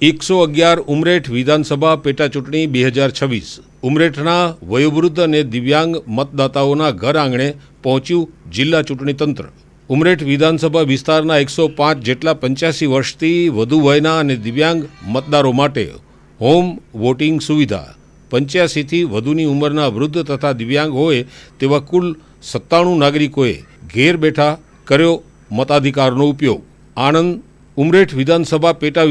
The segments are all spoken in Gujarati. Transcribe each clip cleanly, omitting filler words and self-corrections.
111 ઉમરેઠ વિધાનસભા પેટાચૂંટણી 2026 ઉમરેઠના વયોવૃદ્ધ અને દિવ્યાંગ મતદાતાઓના ઘર આંગણે પહોંચ્યું જિલ્લા ચૂંટણી તંત્ર। ઉમરેઠ વિધાનસભા વિસ્તારના 105 જેટલા 85 વર્ષથી વધુ વયના અને દિવ્યાંગ મતદારો માટે હોમ વોટિંગ સુવિધા, 85થી વધુની ઉંમરના વૃદ્ધ તથા દિવ્યાંગ હોય તેવા કુલ 97 નાગરિકોએ ઘેર બેઠા કર્યો મતાધિકારનો ઉપયોગ। આણંદ ઉમરેઠ વિધાનસભા પેટા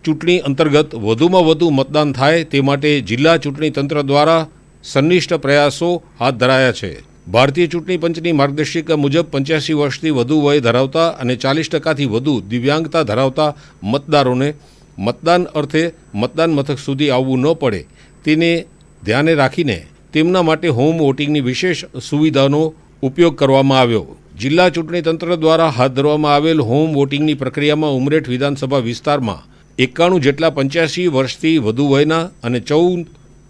ચૂંટણી અંતર્ગત વધુમાં વધુ મતદાન થાય તે માટે જિલ્લા ચૂંટણી તંત્ર દ્વારા સંનિષ્ઠ પ્રયાસો હાથ ધરાયા છે। ભારતીય ચૂંટણી પંચની માર્ગદર્શિકા મુજબ 85 વર્ષથી વધુ વય ધરાવતા અને 40%થી વધુ દિવ્યાંગતા ધરાવતા મતદારોને મતદાન અર્થે મતદાન મથક સુધી આવવું ન પડે તેને ધ્યાને રાખીને તેમના માટે હોમ વોટિંગની વિશેષ સુવિધાનો ઉપયોગ કરવામાં આવ્યો। જિલ્લા ચૂંટણી તંત્ર દ્વારા હાથ ધરવામાં આવેલ હોમ વોટિંગની પ્રક્રિયામાં ઉમરેઠ વિધાનસભા વિસ્તારમાં 91 જેટલા 85 વર્ષથી વધુ વયના અને 14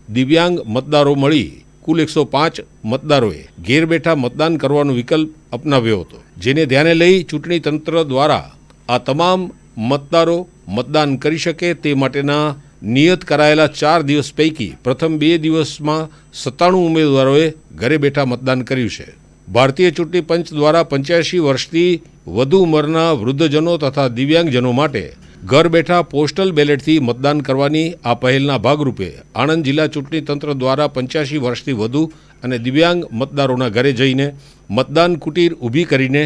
દિવ્યાંગ મતદારો મળી કુલ 105 મતદારોએ ઘેર બેઠા મતદાન કરવાનો વિકલ્પ અપનાવ્યો હતો, જેને ધ્યાને લઈ ચૂંટણી તંત્ર દ્વારા આ તમામ મતદારો મતદાન કરી શકે તે માટેના નિયત કરાયેલા 4 દિવસ પૈકી પ્રથમ 2 દિવસમાં 97 ઉમેદવારોએ ઘરે બેઠા મતદાન કર્યું છે। ભારતીય ચૂંટણી પંચ દ્વારા 85 વર્ષથી વધુ ઉંમરના વૃદ્ધજનો તથા દિવ્યાંગજનો માટે ઘર બેઠા પોસ્ટલ બેલેટથી મતદાન કરવાની આ પહેલના ભાગરૂપે આણંદ જિલ્લા ચૂંટણી તંત્ર દ્વારા 85 વર્ષથી વધુ અને દિવ્યાંગ મતદારોના ઘરે જઈને મતદાન કુટીર ઊભી કરીને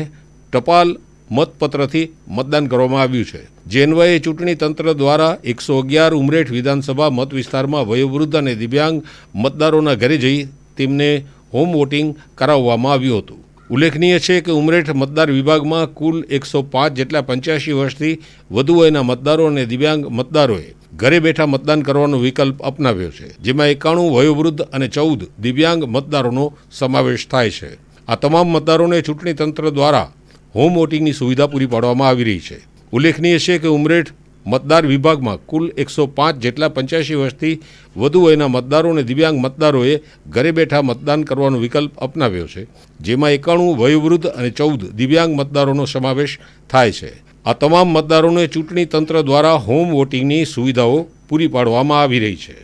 ટપાલ મતપત્રથી મતદાન કરવામાં આવ્યું છે। જે અન્વયે ચૂંટણી તંત્ર દ્વારા 111 ઉમરેઠ વિધાનસભા મત વિસ્તારમાં વયોવૃદ્ધ અને દિવ્યાંગ મતદારોના ઘરે જઈ તેમને હોમ વોટિંગ કરાવવામાં આવ્યું હતું। ઉલ્લેખનીય છે કે ઉમરેઠ મતદાર વિભાગમાં કુલ 105 જેટલા 85 વર્ષથી વધુ વયના મતદારો અને દિવ્યાંગ મતદારોએ ઘરે બેઠા મતદાન કરવાનો વિકલ્પ અપનાવ્યો છે, જેમાં 91 વયોવૃદ્ધ અને 14 દિવ્યાંગ મતદારોનો સમાવેશ થાય છે। આ તમામ મતદારોને ચૂંટણી તંત્ર દ્વારા હોમ વોટિંગની સુવિધા પૂરી પાડવામાં આવી રહી છે। ઉલ્લેખનીય છે કે ઉમરેઠ મતદાર વિભાગમાં કુલ 105 જેટલા 85 વર્ષથી વધુ વયના મતદારો અને દિવ્યાંગ મતદારોએ ઘરે બેઠા મતદાન કરવાનો વિકલ્પ અપનાવ્યો છે, જેમાં 91 વયોવૃદ્ધ અને 14 દિવ્યાંગ મતદારોનો સમાવેશ થાય છે। આ તમામ મતદારોને ચૂંટણી તંત્ર દ્વારા હોમ વોટિંગની સુવિધાઓ પૂરી પાડવામાં આવી રહી છે।